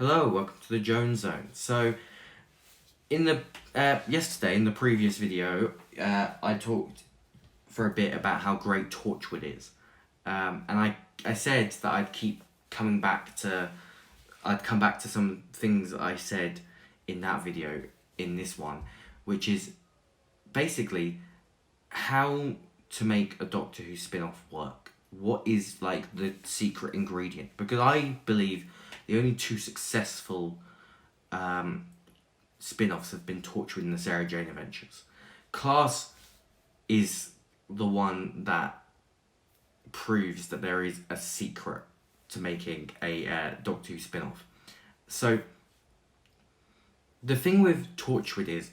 Hello, welcome to the Jones Zone. So, in the yesterday, in the previous video, I talked for a bit about how great Torchwood is, and I said that I'd come back to some things that I said in that video in this one, which is basically how to make a Doctor Who spin-off work. What is like the secret ingredient? Because I believe the only two successful spin-offs have been Torchwood and the Sarah Jane Adventures. Class is the one that proves that there is a secret to making a Doctor Who spin-off. So the thing with Torchwood is,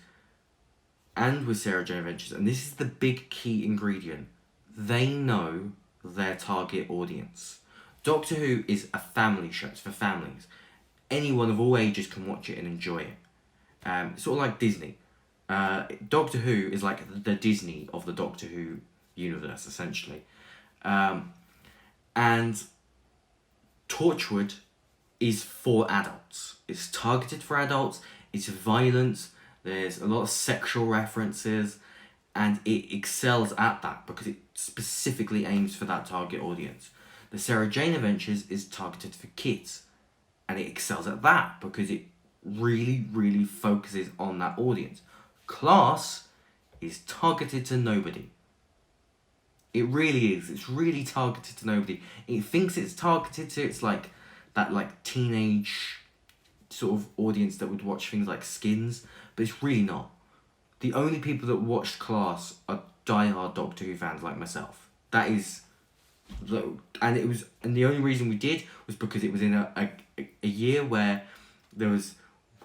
and with Sarah Jane Adventures, and this is the big key ingredient, they know their target audience. Doctor Who is a family show. It's for families. Anyone of all ages can watch it and enjoy it. Sort of like Disney. Doctor Who is like the Disney of the Doctor Who universe, essentially. And Torchwood is for adults. It's targeted for adults. It's violent. There's a lot of sexual references. And it excels at that because it specifically aims for that target audience. The Sarah Jane Adventures is targeted for kids, and it excels at that because it really, really focuses on that audience. Class is targeted to nobody. It really is. It's really targeted to nobody. It thinks it's targeted to that teenage sort of audience that would watch things like Skins, but it's really not. The only people that watched Class are diehard Doctor Who fans like myself. That is, and the only reason we did was because it was in a year where there was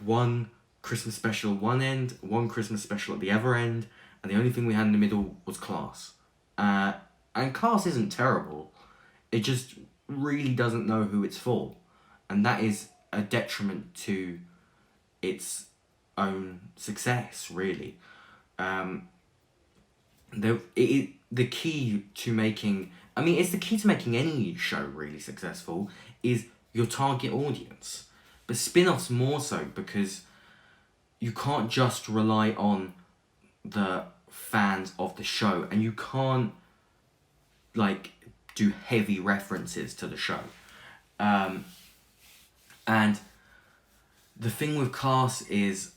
one Christmas special at one end, one Christmas special at the other end, and the only thing we had in the middle was Class. And Class isn't terrible. It just really doesn't know who it's for, and that is a detriment to its own success, really. The key to making, it's the key to making any show really successful is your target audience. But spin-offs more so because you can't just rely on the fans of the show, and you can't do heavy references to the show. And the thing with Class is,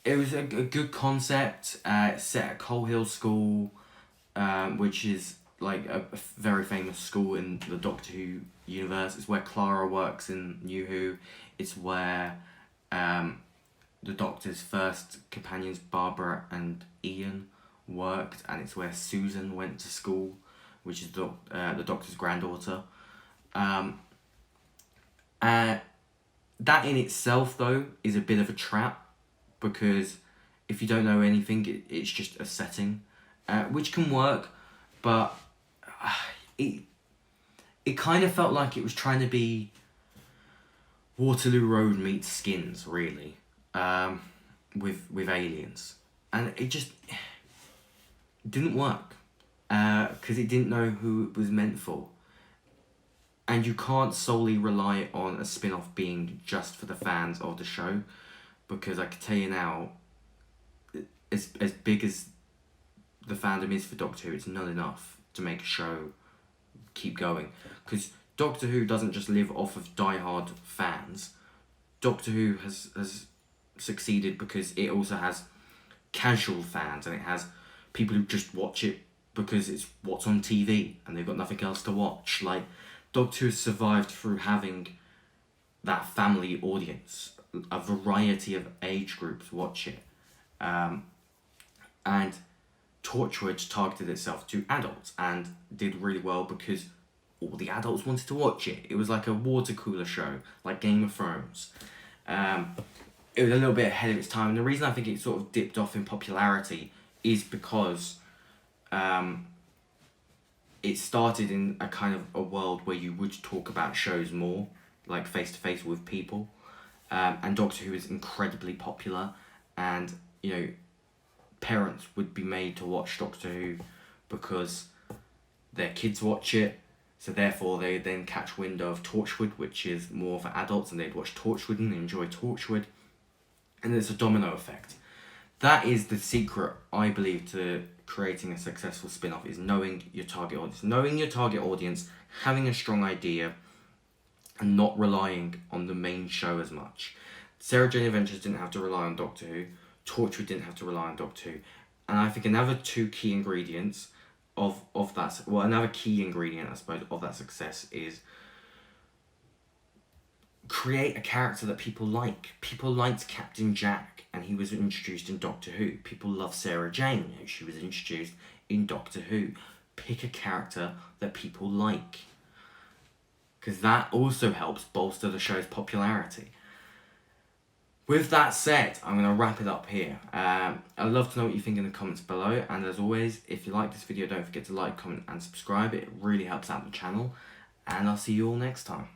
it was a good concept, set at Coal Hill School, which is like a very famous school in the Doctor Who universe. It's where Clara works in New Who. It's where the Doctor's first companions, Barbara and Ian, worked, and it's where Susan went to school, which is the Doctor's granddaughter. That in itself, though, is a bit of a trap, because if you don't know anything, it's just a setting, which can work, but it kind of felt like it was trying to be Waterloo Road meets Skins, really, with aliens, and it just didn't work, because it didn't know who it was meant for. And you can't solely rely on a spin-off being just for the fans of the show, because I can tell you now, as big as the fandom is for Doctor Who, it's not enough to make a show keep going. Because Doctor Who doesn't just live off of diehard fans. Doctor Who has succeeded because it also has casual fans, and it has people who just watch it because it's what's on TV and they've got nothing else to watch. Like, Doctor Who has survived through having that family audience. A variety of age groups watch it. And Torchwood targeted itself to adults and did really well because all the adults wanted to watch it. It was like a water cooler show, like Game of Thrones. It was a little bit ahead of its time, and the reason I think it sort of dipped off in popularity is because it started in a kind of a world where you would talk about shows more, like face-to-face with people. And Doctor Who is incredibly popular, and parents would be made to watch Doctor Who because their kids watch it, So therefore they then catch wind of Torchwood, which is more for adults, and they'd watch Torchwood and enjoy Torchwood. And there's a domino effect. That is the secret, I believe, to creating a successful spin-off, is knowing your target audience. Knowing your target audience, having a strong idea, and not relying on the main show as much. Sarah Jane Adventures didn't have to rely on Doctor Who. Torchwood didn't have to rely on Doctor Who. And I think another two key ingredients of that, well, another key ingredient, I suppose, of that success is create a character that people like. People liked Captain Jack, and he was introduced in Doctor Who. People love Sarah Jane, who she was introduced in Doctor Who. Pick a character that people like, because that also helps bolster the show's popularity. With that said, I'm going to wrap it up here. I'd love to know what you think in the comments below, and as always, if you like this video, don't forget to like, comment and subscribe. It really helps out the channel, and I'll see you all next time.